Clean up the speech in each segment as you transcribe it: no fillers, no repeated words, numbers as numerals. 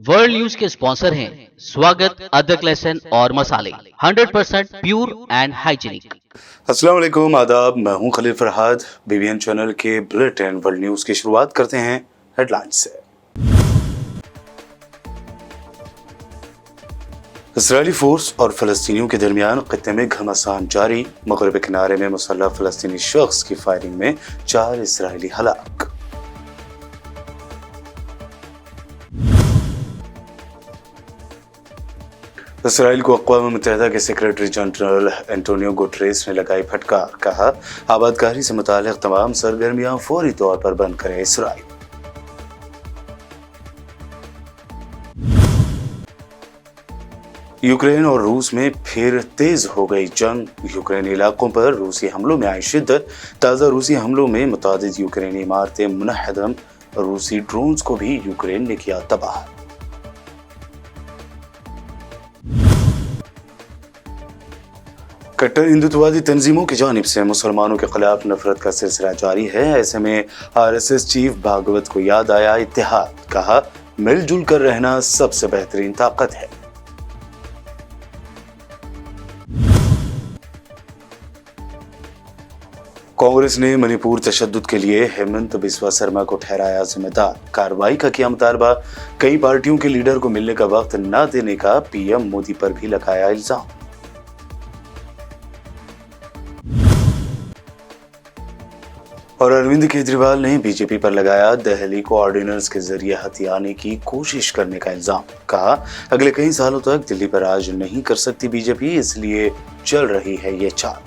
World news के sponsor हैं स्वागत, अदरक, लहसुन और मसाले 100% प्योर एंड हाइजीनिक। अस्सलाम वालेकुम, आदाब। मैं हूं खलील फरहाद। बीबीएन चैनल के बुलेटिन वर्ल्ड न्यूज की शुरुआत करते हैं हेडलाइंस से। इजरायली फोर्स और फलस्तीनियों के दरमियान खत्ते में घमासान जारी। मगरबी किनारे में मुसल्लह फलस्तीनी शख्स की फायरिंग में 4 इजरायली हलाक। इसराइल को अक़वाम मुत्तहिदा के सेक्रेटरी जनरल एंटोनियो गुटरेस ने लगाई फटकार। कहा, आबादकारी से मुताल्लिक़ तमाम सरगर्मियां फौरी तौर पर बंद करे इसराइल। यूक्रेन और रूस में फिर तेज हो गई जंग। यूक्रेनी इलाकों पर रूसी हमलों में आई शिद्दत। ताज़ा रूसी हमलों में मुतादिद यूक्रेनी इमारतें मुनहदम। रूसी ड्रोन्स को भी यूक्रेन ने किया तबाह। कट्टर हिंदुत्ववादी तंजीमों की जानिब से मुसलमानों के खिलाफ नफरत का सिलसिला जारी है। ऐसे में आरएसएस चीफ भागवत को याद आया इत्तेहाद। कहा, मिलजुल कर रहना सबसे बेहतरीन ताकत है। कांग्रेस ने मणिपुर तशद्दुद के लिए हेमंत बिस्वा शर्मा को ठहराया जिम्मेदार। कार्रवाई का किया मुतालबा। कई पार्टियों के लीडर को मिलने का वक्त न देने का पीएम मोदी पर भी लगाया इल्जाम। और अरविंद केजरीवाल ने बीजेपी पर लगाया दिल्ली को ऑर्डिनेंस के जरिए हथियाने की कोशिश करने का इल्जाम। कहा, अगले कई सालों तक दिल्ली पर राज नहीं कर सकती बीजेपी, इसलिए चल रही है ये चाल।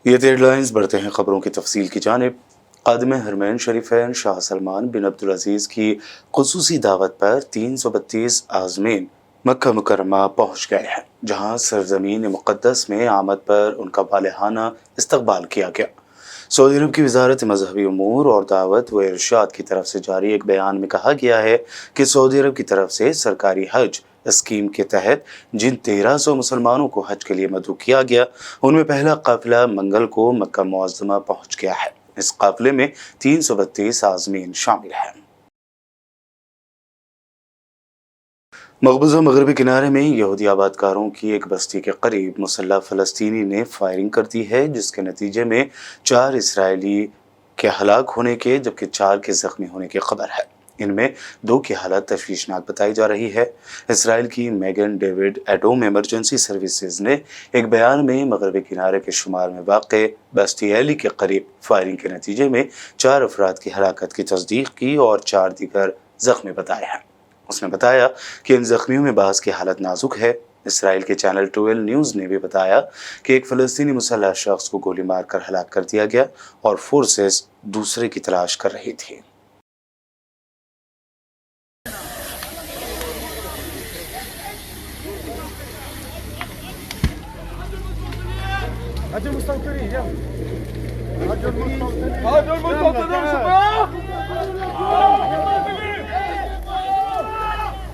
ये हेडलाइंस। बढ़ते हैं खबरों की तफसील की जानिब। खादिम हरमैन शरीफैन शाह सलमान बिन अब्दुल अजीज की खुसूसी दावत पर 332 आज़मीन मक्का मुकर्रमा पहुंच गए हैं, जहां सरजमीन मुक़द्दस में आमद पर उनका वालिहाना इस्तकबाल किया गया। सऊदी अरब की वजारत मजहबी उमूर और दावत व इरशाद की तरफ से जारी एक बयान में कहा गया है कि सऊदी अरब की तरफ से सरकारी हज स्कीम के तहत जिन 1300 मुसलमानों को हज के लिए मदऊ किया गया, उनमें पहला काफिला मंगल को मक्का मुअज़्ज़मा पहुंच गया है। इस काफिले में 332 आज़मीन शामिल हैं। मकबूजा मगरबी किनारे में यहूदी आबादकारों की एक बस्ती के करीब मुसल्लह फलस्तीनी ने फायरिंग कर दी है, जिसके नतीजे में 4 इसराइली के हलाक होने के जबकि 4 के जख्मी होने की खबर है। इनमें 2 की हालत तशवीशनाक बताई जा रही है। इसराइल की मैगन डेविड एडोम इमरजेंसी सर्विसेज ने एक बयान में मगरबी किनारे के शुमार में वाक़े बस्ती एली के करीब फायरिंग के नतीजे में 4 अफराद की हलाकत की तस्दीक की और 4 दीगर जख्मी बताए हैं। उसने बताया कि इन जख्मियों में बाज़ की हालत नाजुक है। इसराइल के चैनल 12 न्यूज़ ने भी बताया कि एक फ़लस्तीनी मुसल्लह शख्स को गोली मारकर हलाक कर दिया गया और फोर्सेस दूसरे की तलाश कर रही थी।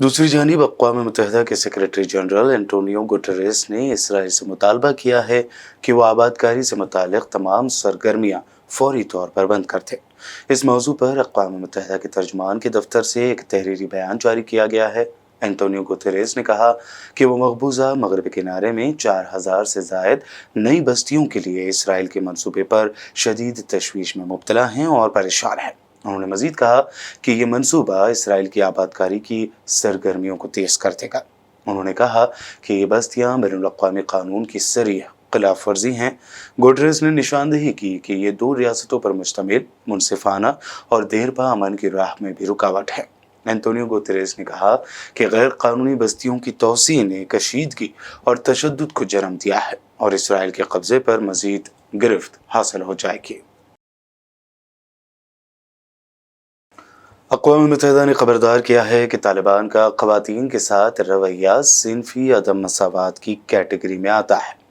दूसरी जानिब अक़वाम मुत्तहिदा के सेक्रेटरी जनरल एंटोनियो गुटरेस ने इसराइल से मुतालबा किया है कि वह आबादकारी से मुताल्लिक़ तमाम सरगर्मियाँ फौरी तौर पर बंद कर दें। इस मौजू पर अक़वाम मुत्तहिदा के तर्जुमान के दफ्तर से एक तहरीरी बयान जारी किया गया है। एंटोनियो गुतेरेस ने कहा कि वो मकबूजा मगरबी किनारे में 4000 से ज़ायद नई बस्तियों के लिए इसराइल के मंसूबे पर शदीद तशवीश में मुब्तला हैं और परेशान हैं। उन्होंने मजीद कहा कि ये मंसूबा इसराइल की आबादकारी की सरगर्मियों को तेज़ कर देगा। उन्होंने कहा कि ये बस्तियाँ बैनुल-अक़वामी कानून की सरीह खिलाफ वर्जी हैं। गुटेरेस ने निशानदेही की कि ये 2 रियासतों पर मुश्तमिल मुनसिफाना और देरपा अमन की राह में भी रुकावट है। एंटोनियो गुतेरेस ने कहा कि गैर कानूनी बस्तियों की तोसी ने कशीदगी और तशद्दुद को जन्म दिया है और इसराइल के कब्जे पर मजीद गिरफ्त हासिल हो जाएगी। अक़वाम मुत्तहिदा ने खबरदार किया है कि तालिबान का ख़वातीन के साथ रवैया सिनफी अदम मसावात की कैटेगरी में आता है।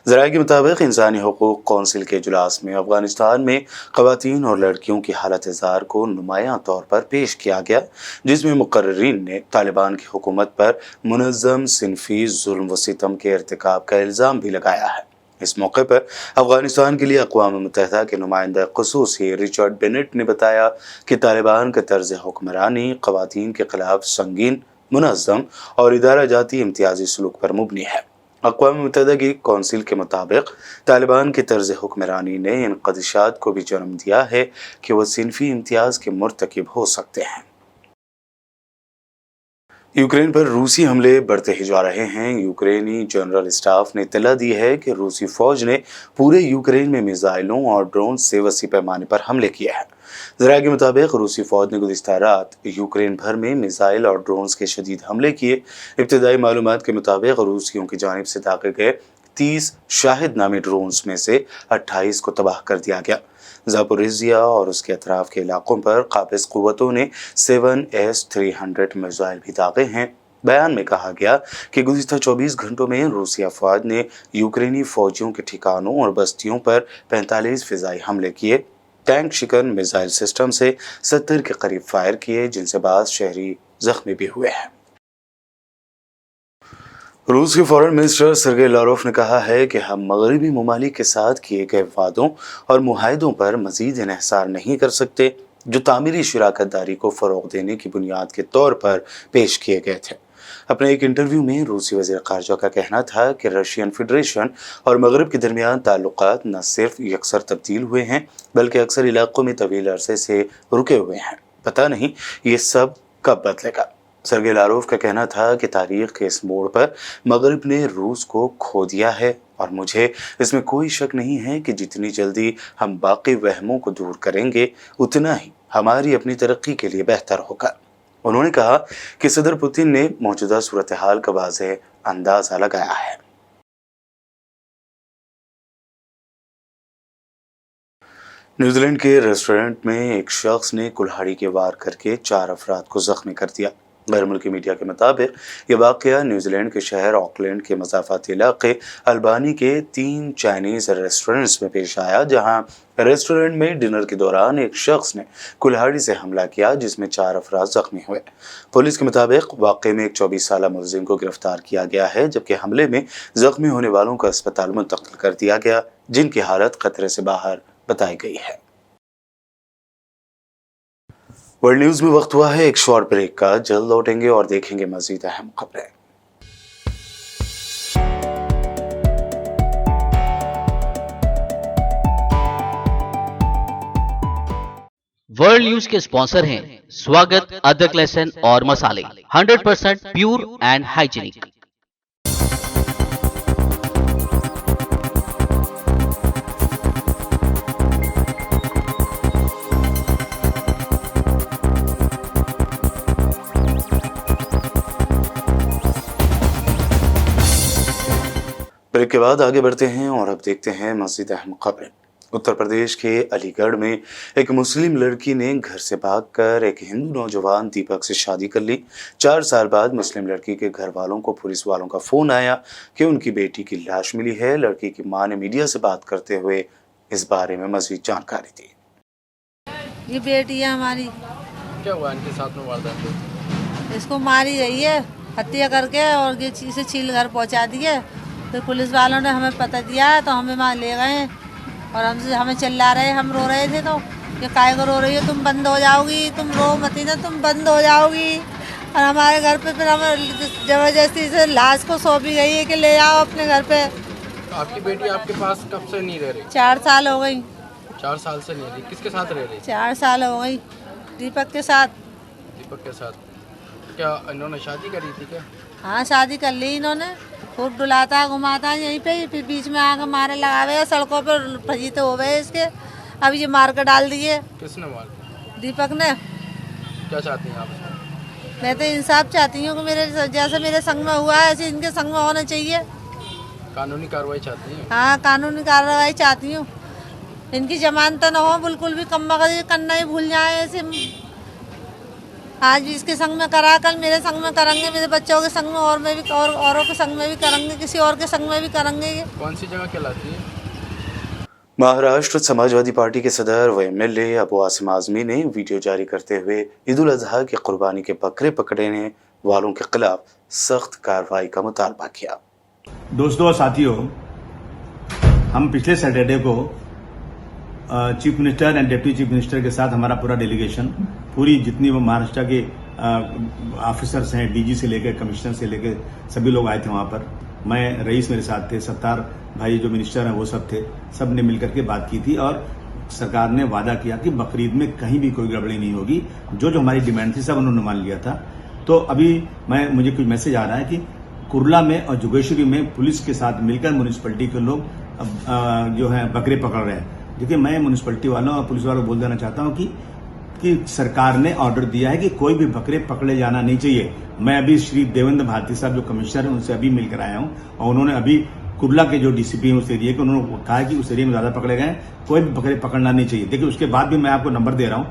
ज़राए के मुताबिक इंसानी हुकूक कौंसिल के इजलास में अफ़गानिस्तान में ख़वातीन और लड़कियों की हालत ज़ार को नुमायां तौर पर पेश किया गया, जिसमें मुक़र्रिरीन ने तालिबान की हुकूमत पर मुनज़्ज़म सिनफी जुल्म व सितम के इर्तिकाब का इल्ज़ाम भी लगाया है। इस मौके पर अफ़गानिस्तान के लिए अक़वाम मुत्तहिदा के नुमाइंदा ख़ुसूसी रिचर्ड बेनेट ने बताया कि तालिबान का तर्ज़ हुक्मरानी ख़वातीन के ख़िलाफ़ संगीन, मुनज़्ज़म और इदारा जाती इम्तियाज़ी सलूक पर मुबनी है। अक़वाम मुत्तहिदा की कौंसिल के मुताबिक तालिबान की तर्ज़ हुक्मरानी ने इन ख़दशात को भी जन्म दिया है कि वह सिनफी इम्तियाज़ के मुर्तकिब हो सकते हैं। यूक्रेन पर रूसी हमले बढ़ते ही जा रहे हैं। यूक्रेनी जनरल स्टाफ ने इत्तला दी है कि रूसी फौज ने पूरे यूक्रेन में मिसाइलों और ड्रोन से वसी पैमाने पर हमले किए हैं। ज़राए के मुताबिक रूसी फौज ने गुज़िश्ता रात यूक्रेन भर में मिसाइल और ड्रोन्स के शदीद हमले किए। इब्तदाई मालूमात के मुताबिक रूसियों की जानिब से दागे गए 30 शाहिद नामी ड्रोन्स में से 28 को तबाह कर दिया गया। ज़ापोरिज़िया और उसके अतराफ के इलाकों पर काबिज़ क़ुव्वतों ने 7S-300 मिसाइल भी दागे हैं। बयान में कहा गया कि गुज़िश्ता 24 घंटों में रूसी अफ़वाज ने यूक्रेनी फ़ौजियों के ठिकानों और बस्तियों पर 45 फ़िज़ाई हमले किए। टैंक शिकन मिसाइल सिस्टम से 70 के करीब फायर किए, जिनसे बाज़ शहरी जख्मी भी हुए हैं। रूस के फॉरेन मिनिस्टर सर्गेई लारोव ने कहा है कि हम मगरबी ममालिक के साथ किए गए वादों और मुआहदों पर मजीद इन्हिसार नहीं कर सकते, जो तामीरी शराकतदारी को फ़रोग़ देने की बुनियाद के तौर पर पेश किए गए थे। अपने एक इंटरव्यू में रूसी वज़ीर ख़ारजा का कहना था कि रशियन फेडरेशन और मगरब के दरमियान ताल्लुकात न सिर्फ यकसर तब्दील हुए हैं, बल्कि अक्सर इलाक़ों में तवील अरसे से रुके हुए हैं। पता नहीं ये सब कब बदलेगा। सर्गेई लारोव का कहना था कि तारीख़ के इस मोड़ पर मगरब ने रूस को खो दिया है और मुझे इसमें कोई शक नहीं है कि जितनी जल्दी हम बाकी वहमों को दूर करेंगे, उतना ही हमारी अपनी तरक्की के लिए बेहतर होगा। उन्होंने कहा कि सदर पुतिन ने मौजूदा सूरत हाल का वाज़ेह अंदाज़ा लगाया है। न्यूजीलैंड के रेस्टोरेंट में एक शख्स ने कुल्हाड़ी के वार करके 4 अफराद को जख्मी कर दिया। गैर मुल्की मीडिया के मुताबिक ये वाक़या न्यूजीलैंड के शहर ऑकलैंड के मज़ाफ़ाती इलाके अल्बानी के 3 चाइनीज़ रेस्टोरेंट्स में पेश आया, जहां रेस्टोरेंट में डिनर के दौरान एक शख्स ने कुल्हाड़ी से हमला किया, जिसमें 4 अफराद जख्मी हुए। पुलिस के मुताबिक वाक़े में एक 24 साला मुलजिम को गिरफ्तार किया गया है, जबकि हमले में जख्मी होने वालों को अस्पताल मुंतकिल कर दिया गया, जिनकी हालत खतरे से बाहर बताई गई है। वर्ल्ड न्यूज़ में वक्त हुआ है एक शॉर्ट ब्रेक का। जल्द लौटेंगे और देखेंगे मज़ीद अहम खबरें। वर्ल्ड न्यूज के स्पॉन्सर हैं स्वागत, अदरक, लहसुन और मसाले, 100% प्योर एंड हाइजीनिक। ब्रेक के बाद आगे बढ़ते हैं और अब देखते हैं मज़ीद अहम खबरें। उत्तर प्रदेश के अलीगढ़ में एक मुस्लिम लड़की ने घर से भागकर एक हिंदू नौजवान दीपक से शादी कर ली। 4 साल बाद मुस्लिम लड़की के घर वालों को पुलिस वालों का फ़ोन आया कि उनकी बेटी की लाश मिली है। लड़की की मां ने मीडिया से बात करते हुए इस बारे में मज़ीद जानकारी दी। ये बेटी है हमारी। क्या हुआ इनके साथ में वारदात? इसको मारी गई है हत्या करके और ये चीज़ से छील घर पहुंचा दिए। फिर पुलिस वालों ने हमें पता दिया तो हमें वहाँ ले गए और हमसे हमें चिल्ला रहे, हम रो रहे थे तो ये काय को रो रही है, तुम बंद हो जाओगी, तुम रो मती ना, तुम बंद हो जाओगी। और हमारे घर पे फिर हमें जबरदस्ती से लाश को सौंपी गई है कि ले जाओ अपने घर पे। आपकी बेटी आपके पास कब से नहीं रह रही? 4 साल हो गई। 4 साल से नहीं रही। किसके साथ रह रही? 4 साल हो गई, दीपक के साथ। दीपक के साथ। क्या इन्होंने शादी करी थी क्या? हाँ, शादी कर ली इन्होंने। खूब डुलाता घुमाता यहीं पे, फिर बीच में आकर मारे लगावे, सड़कों पर फजीते हो गए इसके। अब ये मार कर डाल दिए। किसने मार? दीपक ने। क्या चाहती हैं आप? मैं तो इंसाफ चाहती हूँ कि मेरे जैसे मेरे संग में हुआ है ऐसे इनके संग में होना चाहिए। कानूनी कार्रवाई चाहती हैं? हाँ, कानूनी कार्रवाई चाहती हूँ। इनकी जमानत न हो, बिल्कुल भी कम करना ही भूल जाए ऐसे। आज भी इसके संग में करा, कल मेरे संग में करेंगे, मेरे बच्चों के संग में, और मैं भी और औरों के संग में भी करेंगे, किसी और के संग में भी करेंगे। ये कौन सी जगह कहलाती है? महाराष्ट्र समाजवादी पार्टी के सदर व एमएलए अबू आसिम आजमी ने वीडियो जारी करते हुए ईद उल अजहा की कुर्बानी के बकरे पकड़ने वालों के खिलाफ सख्त कार्रवाई का मुतालबा किया। दोस्तों और साथियों, हम पिछले सैटरडे को chief minister and deputy chief minister के साथ हमारा पूरा डेलीगेशन, पूरी जितनी वो महाराष्ट्र के ऑफिसर्स हैं, डीजी से लेकर कमिश्नर से लेकर सभी लोग आए थे वहां पर। मैं, रईस मेरे साथ थे, सत्तार भाई जो मिनिस्टर हैं वो सब थे। सब ने मिलकर के बात की थी और सरकार ने वादा किया कि बकरीद में कहीं भी कोई गड़बड़ी नहीं होगी। जो जो हमारी डिमांड थी सब उन्होंने मान लिया था। तो अभी मुझे कुछ मैसेज आ रहा है कि कुर्ला में और जोगेश्वरी में पुलिस के साथ मिलकर म्यूनिसिपैलिटी के लोग जो है बकरे पकड़ रहे हैं। देखिए, मैं म्यूनिसिपैलिटी वालों और पुलिस वालों को बोल देना चाहता हूं कि सरकार ने ऑर्डर दिया है कि कोई भी बकरे पकड़े जाना नहीं चाहिए। मैं अभी श्री देवेंद्र भारती साहब जो कमिश्नर हैं उनसे अभी मिलकर आया हूं और उन्होंने अभी कुर्ला के जो डीसीपी हैं उस एरिया के, उन्होंने कहा कि उस एरिया में ज्यादा पकड़े गए, कोई भी बकरे पकड़ना नहीं चाहिए। देखिए, उसके बाद भी मैं आपको नंबर दे रहा हूं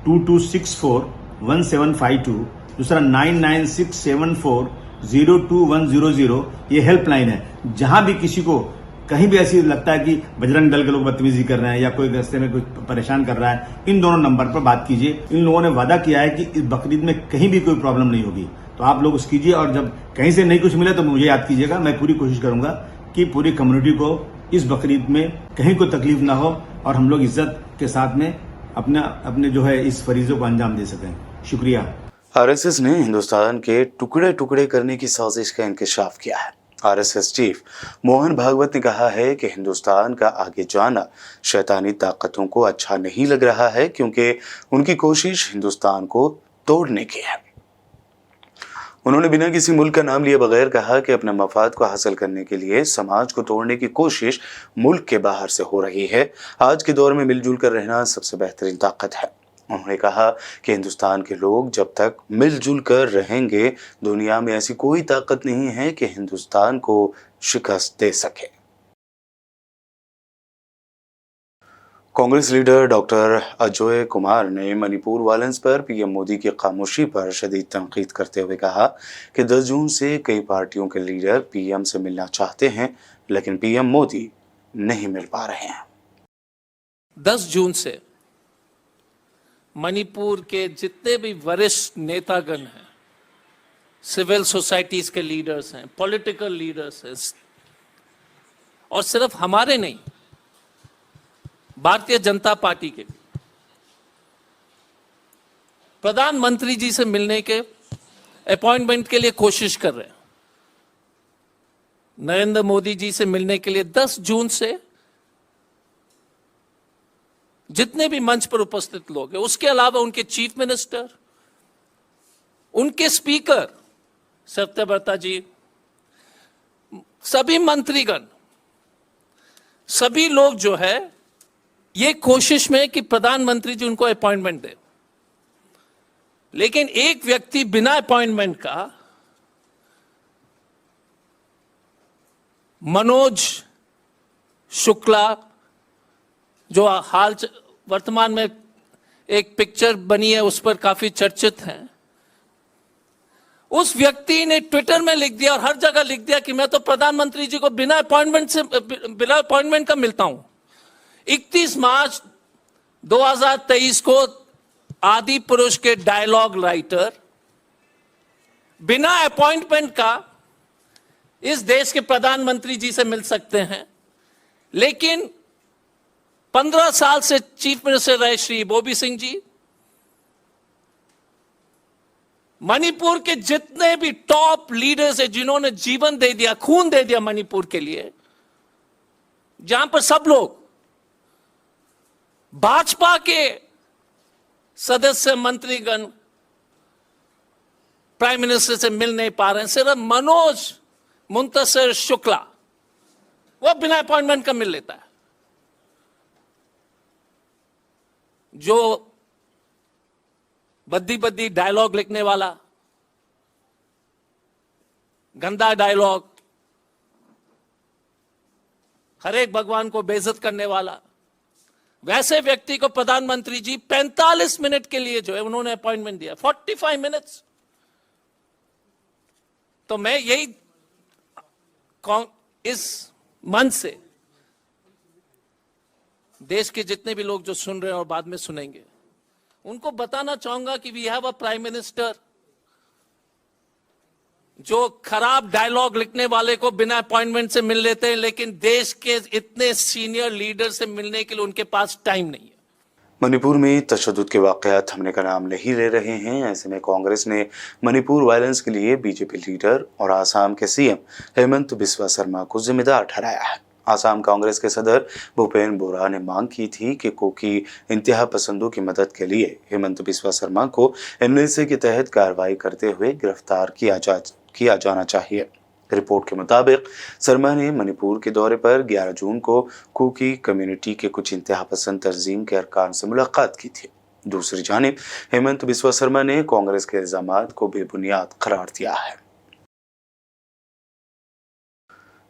22641752, दूसरा 9967402100, ये हेल्पलाइन है। जहां भी किसी को कहीं भी ऐसी लगता है कि बजरंग दल के लोग बदतमीजी कर रहे हैं या कोई रास्ते में कुछ परेशान कर रहा है, इन दोनों नंबर पर बात कीजिए। इन लोगों ने वादा किया है कि इस बकरीद में कहीं भी कोई प्रॉब्लम नहीं होगी, तो आप लोग उस कीजिए। और जब कहीं से नहीं कुछ मिले तो मुझे याद कीजिएगा। मैं पूरी कोशिश करूंगा कि पूरी कम्युनिटी को इस बकरीद में कहीं कोई तकलीफ ना हो और हम लोग इज्जत के साथ में अपने जो है इस फरीजों को अंजाम दे सकें। शुक्रिया। आरएसएस ने हिंदुस्तान के टुकड़े टुकड़े करने की साजिश का इंकशाफ किया है। आरएसएस चीफ मोहन भागवत ने कहा है कि हिंदुस्तान का आगे जाना शैतानी ताकतों को अच्छा नहीं लग रहा है, क्योंकि उनकी कोशिश हिंदुस्तान को तोड़ने की है। उन्होंने बिना किसी मुल्क का नाम लिए बगैर कहा कि अपने मफाद को हासिल करने के लिए समाज को तोड़ने की कोशिश मुल्क के बाहर से हो रही है। आज के दौर में मिलजुल कर रहना सबसे बेहतरीन ताकत है। उन्होंने कहा कि हिंदुस्तान के लोग जब तक मिलजुल कर रहेंगे, दुनिया में ऐसी कोई ताकत नहीं है कि हिंदुस्तान को शिकस्त दे सके। कांग्रेस लीडर डॉक्टर अजय कुमार ने मणिपुर वायलेंस पर पीएम मोदी की खामोशी पर शदीद तनकीद करते हुए कहा कि 10 जून से कई पार्टियों के लीडर पीएम से मिलना चाहते हैं, लेकिन पीएम मोदी नहीं मिल पा रहे हैं। 10 जून से मणिपुर के जितने भी वरिष्ठ नेतागण हैं, सिविल सोसाइटीज के लीडर्स हैं, पॉलिटिकल लीडर्स हैं, और सिर्फ हमारे नहीं, भारतीय जनता पार्टी के प्रधानमंत्री जी से मिलने के अपॉइंटमेंट के लिए कोशिश कर रहे हैं। नरेंद्र मोदी जी से मिलने के लिए 10 जून से जितने भी मंच पर उपस्थित लोग हैं, उसके अलावा उनके चीफ मिनिस्टर, उनके स्पीकर सत्यव्रता जी, सभी मंत्रीगण, सभी लोग जो है ये कोशिश में कि प्रधानमंत्री जी उनको अपॉइंटमेंट दे। लेकिन एक व्यक्ति बिना अपॉइंटमेंट का, मनोज शुक्ला, जो वर्तमान में एक पिक्चर बनी है उस पर काफी चर्चित हैं, उस व्यक्ति ने ट्विटर में लिख दिया और हर जगह लिख दिया कि मैं तो प्रधानमंत्री जी को बिना अपॉइंटमेंट का मिलता हूं। 31 मार्च 2023 को आदि पुरुष के डायलॉग राइटर बिना अपॉइंटमेंट का इस देश के प्रधानमंत्री जी से मिल सकते हैं, लेकिन 15 साल से चीफ मिनिस्टर रहे श्री बोबी सिंह जी। मणिपुर के जितने भी टॉप लीडर्स हैं जिन्होंने जीवन दे दिया, खून दे दिया मणिपुर के लिए, जहां पर सब लोग भाजपा के सदस्य मंत्रीगण प्राइम मिनिस्टर से मिल नहीं पा रहे हैं। सिर्फ मनोज मुंतशिर शुक्ला वो बिना अपॉइंटमेंट का मिल लेता है, जो बद्दी बद्दी डायलॉग लिखने वाला, गंदा डायलॉग, हर एक भगवान को बेइज्जत करने वाला, वैसे व्यक्ति को प्रधानमंत्री जी 45 मिनट के लिए जो है उन्होंने अपॉइंटमेंट दिया, 45 मिनट्स। तो मैं यही इस मंच से देश के जितने भी लोग जो सुन रहे हैं और बाद में सुनेंगे, उनको बताना चाहूंगा कि we have a prime minister जो खराब डायलॉग लिखने वाले को बिना अपॉइंटमेंट से मिल लेते हैं, लेकिन देश के इतने सीनियर लीडर से मिलने के लिए उनके पास टाइम नहीं है। मणिपुर में तशद्दुद के वाकयात थमने का नाम नहीं ले रहे हैं। ऐसे में कांग्रेस ने मणिपुर वायलेंस के लिए बीजेपी लीडर और आसाम के सीएम हेमंत बिस्वा शर्मा को जिम्मेदार ठहराया है। आसाम कांग्रेस के सदर भूपेन बोरा ने मांग की थी कि कोकी इंतहा पसंदों की मदद के लिए हेमंत बिस्वा शर्मा को एनएलसी के तहत कार्रवाई करते हुए गिरफ्तार किया जाना चाहिए। रिपोर्ट के मुताबिक शर्मा ने मणिपुर के दौरे पर 11 जून को कुकी कम्युनिटी के कुछ इंतहा पसंद तंजीम के अरकान से मुलाकात की थी। दूसरी जानिब हेमंत बिस्वा शर्मा ने कांग्रेस के इल्जामात को बेबुनियाद करार दिया है।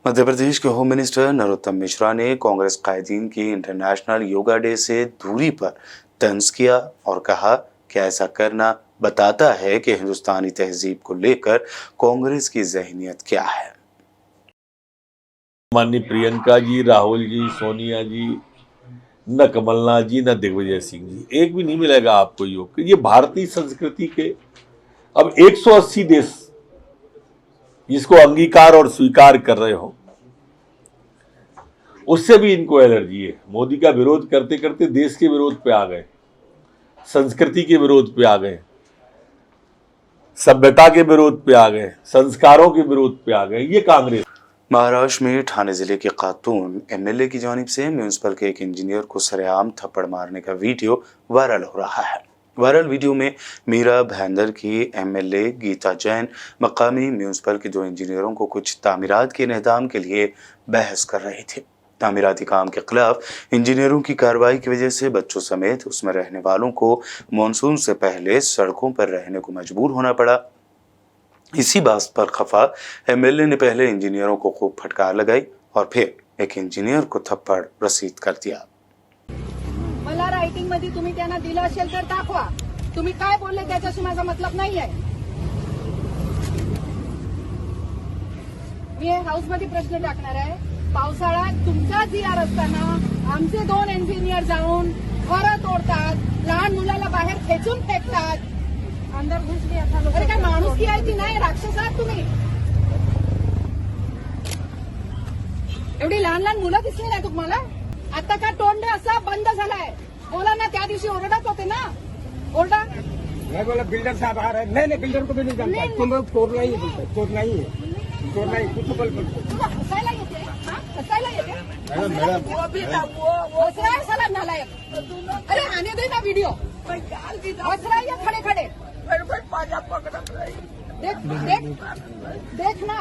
मध्य प्रदेश के होम मिनिस्टर नरोत्तम मिश्रा ने कांग्रेस कायदीन की इंटरनेशनल योगा डे से दूरी पर तंज किया और कहा कि ऐसा करना बताता है कि हिंदुस्तानी तहजीब को लेकर कांग्रेस की ज़हनियत क्या है। माननीय प्रियंका जी, राहुल जी, सोनिया जी, न कमलनाथ जी, न दिग्विजय सिंह जी, एक भी नहीं मिलेगा आपको योग। ये भारतीय संस्कृति के अब 180 देश जिसको अंगीकार और स्वीकार कर रहे हो, उससे भी इनको एलर्जी है। मोदी का विरोध करते करते देश के विरोध पे आ गए, संस्कृति के विरोध पे आ गए, सभ्यता के विरोध पे आ गए, संस्कारों के विरोध पे आ गए। ये कांग्रेस। महाराष्ट्र में ठाणे जिले के खातून एमएलए की जानिब से म्यूनिसिपल के एक इंजीनियर को सरेआम थप्पड़ मारने का वीडियो वायरल हो रहा है। वायरल वीडियो में मीरा भाईंदर की एमएलए गीता जैन मकामी म्यूनिसिपल के 2 इंजीनियरों को कुछ तामीरात के इनेहदाम के लिए बहस कर रहे थे। तामीराती काम के खिलाफ इंजीनियरों की कार्रवाई की वजह से बच्चों समेत उसमें रहने वालों को मानसून से पहले सड़कों पर रहने को मजबूर होना पड़ा। इसी बात पर खफा एमएलए ने पहले इंजीनियरों को खूब फटकार लगाई और फिर एक इंजीनियर को थप्पड़ रसीद कर दिया। मला रायटिंग मध्ये तुम्ही त्यांना दिलं असेल तर दाखवा, तुम्ही काय बोलले त्याच्याशी माझा मतलब नाही आहे। मी हाऊस मध्ये प्रश्न टाकणार आहे। पावसाळ्यात तुमचा जीआर असताना आमचे 2 इंजिनियर जाऊन घरं तोडतात, लहान मुलाला बाहेर खेचून फेकतात, अंदर घुसली आता। अरे काय माणुसकी आहे की नाही? राक्षस आहात तुम्ही। एवढी लहान लहान मुलं दिसली नाही तुम्हाला? आता का तोंड असा बंद झालाय? बोला ना, त्या दिवशी ओरडत होते ना, ओरडा। मैं बोला बिल्डर साहब आ रहे हैं। नहीं बिल्डर को भी नहीं जानता, तुम चोर नहीं है, चोर नहीं है, चोर नहीं, कुछ बोल हसायला येते, हसायला येते। हसराय नालायक। अरे आने दे ना वीडियो, हसराय या खड़े खड़े देख ना।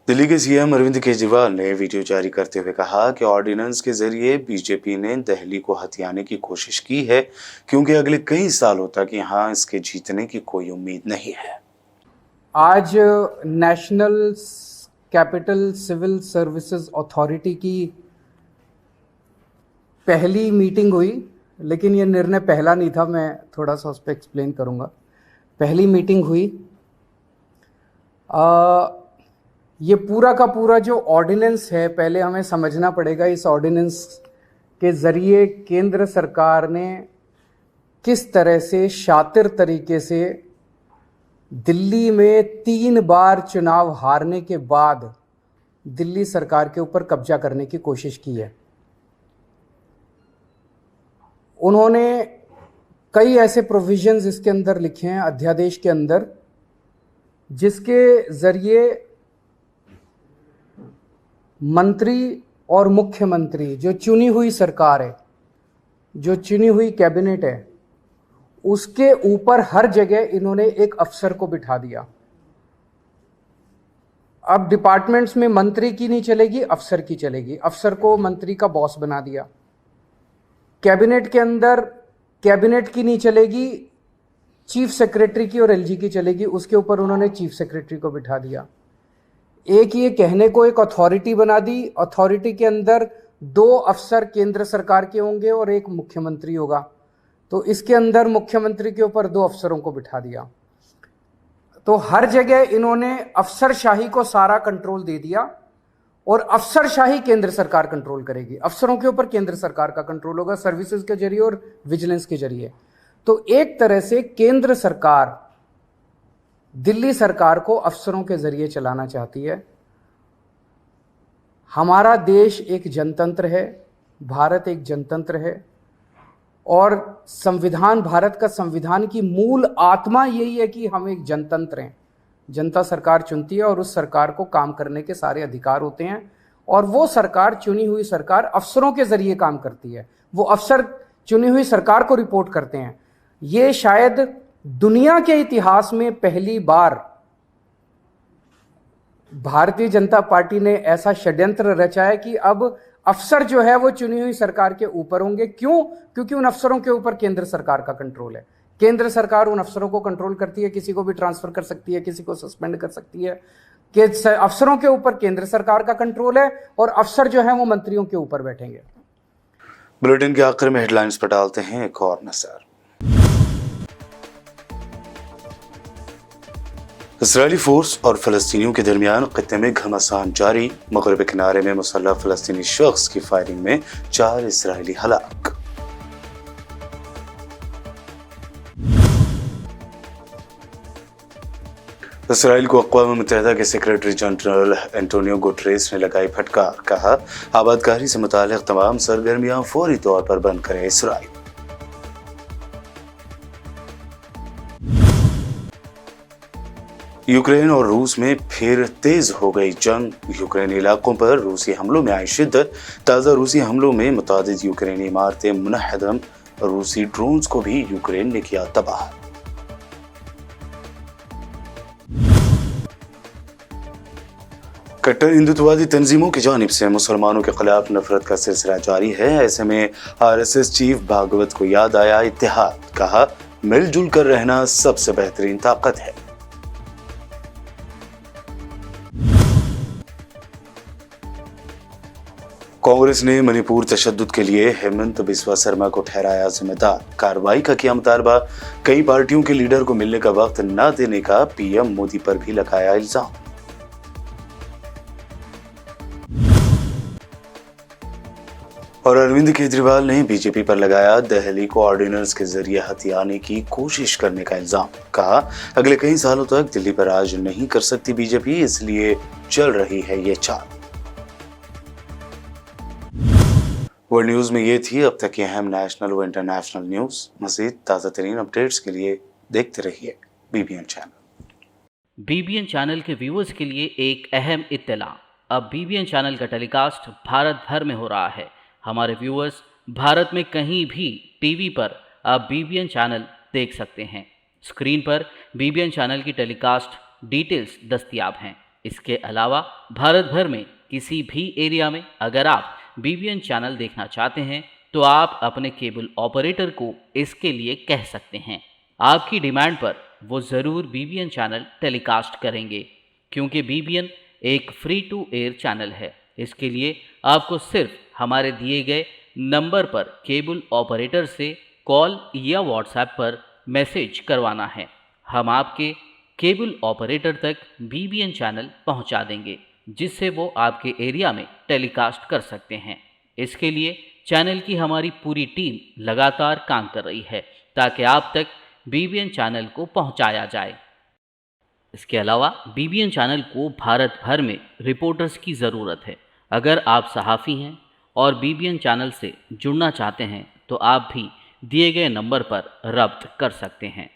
दिल्ली के सीएम अरविंद केजरीवाल ने वीडियो जारी करते हुए कहा कि ऑर्डिनेंस के जरिए बीजेपी ने दिल्ली को हथियाने की कोशिश की है, क्योंकि अगले कई सालों तक यहां इसके जीतने की कोई उम्मीद नहीं है। आज National Capital Civil Services Authority की पहली मीटिंग हुई, लेकिन ये निर्णय पहला नहीं था, मैं थोड़ा सा उस पर एक्सप्लेन करूँगा। पहली मीटिंग हुई, ये पूरा का पूरा जो ऑर्डिनेंस है, पहले हमें समझना पड़ेगा इस ऑर्डिनेंस के ज़रिए केंद्र सरकार ने किस तरह से शातिर तरीके से दिल्ली में 3 बार चुनाव हारने के बाद दिल्ली सरकार के ऊपर कब्जा करने की कोशिश की है। उन्होंने कई ऐसे प्रोविजंस इसके अंदर लिखे हैं अध्यादेश के अंदर, जिसके जरिए मंत्री और मुख्यमंत्री, जो चुनी हुई सरकार है, जो चुनी हुई कैबिनेट है, उसके ऊपर हर जगह इन्होंने एक अफसर को बिठा दिया। अब डिपार्टमेंट्स में मंत्री की नहीं चलेगी, अफसर की चलेगी। अफसर को मंत्री का बॉस बना दिया। कैबिनेट के अंदर कैबिनेट की नहीं चलेगी, चीफ सेक्रेटरी की और एलजी की चलेगी, उसके ऊपर उन्होंने चीफ सेक्रेटरी को बिठा दिया। एक ये कहने को एक अथॉरिटी बना दी। अथॉरिटी के अंदर 2 अफसर केंद्र सरकार के होंगे और एक मुख्यमंत्री होगा, तो इसके अंदर मुख्यमंत्री के ऊपर 2 अफसरों को बिठा दिया। तो हर जगह इन्होंने अफसरशाही को सारा कंट्रोल दे दिया और अफसरशाही केंद्र सरकार कंट्रोल करेगी। अफसरों के ऊपर केंद्र सरकार का कंट्रोल होगा, सर्विसेज के जरिए और विजिलेंस के जरिए। तो एक तरह से केंद्र सरकार दिल्ली सरकार को अफसरों के जरिए चलाना चाहती है। हमारा देश एक जनतंत्र है, भारत एक जनतंत्र है, और संविधान, भारत का संविधान की मूल आत्मा यही है कि हम एक जनतंत्र हैं। जनता सरकार चुनती है और उस सरकार को काम करने के सारे अधिकार होते हैं, और वो सरकार, चुनी हुई सरकार, अफसरों के जरिए काम करती है। वो अफसर चुनी हुई सरकार को रिपोर्ट करते हैं। ये शायद दुनिया के इतिहास में पहली बार भारतीय जनता पार्टी ने ऐसा षड्यंत्र रचा है कि अब अफसर जो है वो चुनी हुई सरकार के ऊपर होंगे। क्यों? क्योंकि उन अफसरों के ऊपर केंद्र सरकार का कंट्रोल है। केंद्र सरकार उन अफसरों को कंट्रोल करती है, किसी को भी ट्रांसफर कर सकती है, किसी को सस्पेंड कर सकती है। कि अफसरों के ऊपर केंद्र सरकार का कंट्रोल है और अफसर जो है वो मंत्रियों के ऊपर बैठेंगे। बुलेटिन के आखिर में हेडलाइंस पर डालते हैं एक और नजर। इजरायली फोर्स और फलस्तीनियों के दरमियान खत्ते में घमासान जारी। मगरबी किनारे में मुसल्लह फलस्तीनी शख्स की फायरिंग में 4 इजरायली हलाक। इसराइल को अक़वाम मुत्तहिदा के सेक्रेटरी जनरल एंटोनियो गुटरेस ने लगाई फटकार। कहा, आबादकारी से मुताल्लिक़ तमाम सरगर्मियां फौरी तौर पर बंद करे इसराइल। यूक्रेन और रूस में फिर तेज हो गई जंग। यूक्रेनी इलाकों पर रूसी हमलों में आई शिद्दत। ताज़ा रूसी हमलों में मुतादिद यूक्रेनी इमारतें मुनहदम। रूसी ड्रोन्स को भी यूक्रेन ने किया तबाह। कट्टर हिंदुत्ववादी तंजीमों की जानिब से मुसलमानों के खिलाफ नफरत का सिलसिला जारी है। ऐसे में आरएसएस चीफ भागवत को याद आया इत्तेहाद। कहा, मिलजुल कर रहना सबसे बेहतरीन ताकत है। कांग्रेस ने मणिपुर तशद्दुद के लिए हेमंत बिस्वा शर्मा को ठहराया जिम्मेदार। कार्रवाई का किया मुतालबा। कई पार्टियों के लीडर को मिलने का वक्त न देने का पीएम मोदी पर भी लगाया इल्जाम। और अरविंद केजरीवाल ने बीजेपी पर लगाया दिल्ली को ऑर्डिनेंस के जरिए हथियाने की कोशिश करने का इल्जाम। कहा, अगले कई सालों तक दिल्ली पर राज नहीं कर सकती बीजेपी, इसलिए चल रही है ये चाल। वर्ल्ड न्यूज में ये थी अब तक की अहम नेशनल व इंटरनेशनल न्यूज। मज़ीद ताज़ा तरीन अपडेट्स के लिए देखते रहिए बीबीएन चैनल। बीबीएन चैनल के व्यूअर्स के लिए एक अहम इत्तला। अब बीबीएन चैनल का टेलीकास्ट भारत भर में हो रहा है। हमारे व्यूअर्स भारत में कहीं भी टीवी पर आप बीबीएन चैनल देख सकते हैं। स्क्रीन पर बीबीएन चैनल की टेलीकास्ट डिटेल्स दस्तयाब हैं। इसके अलावा भारत भर में किसी भी एरिया में अगर आप बीबीएन चैनल देखना चाहते हैं तो आप अपने केबल ऑपरेटर को इसके लिए कह सकते हैं। आपकी डिमांड पर वो ज़रूर बीबीएन चैनल टेलीकास्ट करेंगे, क्योंकि बीबीएन एक फ्री टू एयर चैनल है। इसके लिए आपको सिर्फ हमारे दिए गए नंबर पर केबल ऑपरेटर से कॉल या व्हाट्सएप पर मैसेज करवाना है। हम आपके केबल ऑपरेटर तक बीबीएन चैनल पहुंचा देंगे, जिससे वो आपके एरिया में टेलीकास्ट कर सकते हैं। इसके लिए चैनल की हमारी पूरी टीम लगातार काम कर रही है ताकि आप तक बीबीएन चैनल को पहुंचाया जाए। इसके अलावा बीबीएन चैनल को भारत भर में रिपोर्टर्स की ज़रूरत है। अगर आप सहाफ़ी हैं और बीबीएन चैनल से जुड़ना चाहते हैं तो आप भी दिए गए नंबर पर रब्त कर सकते हैं।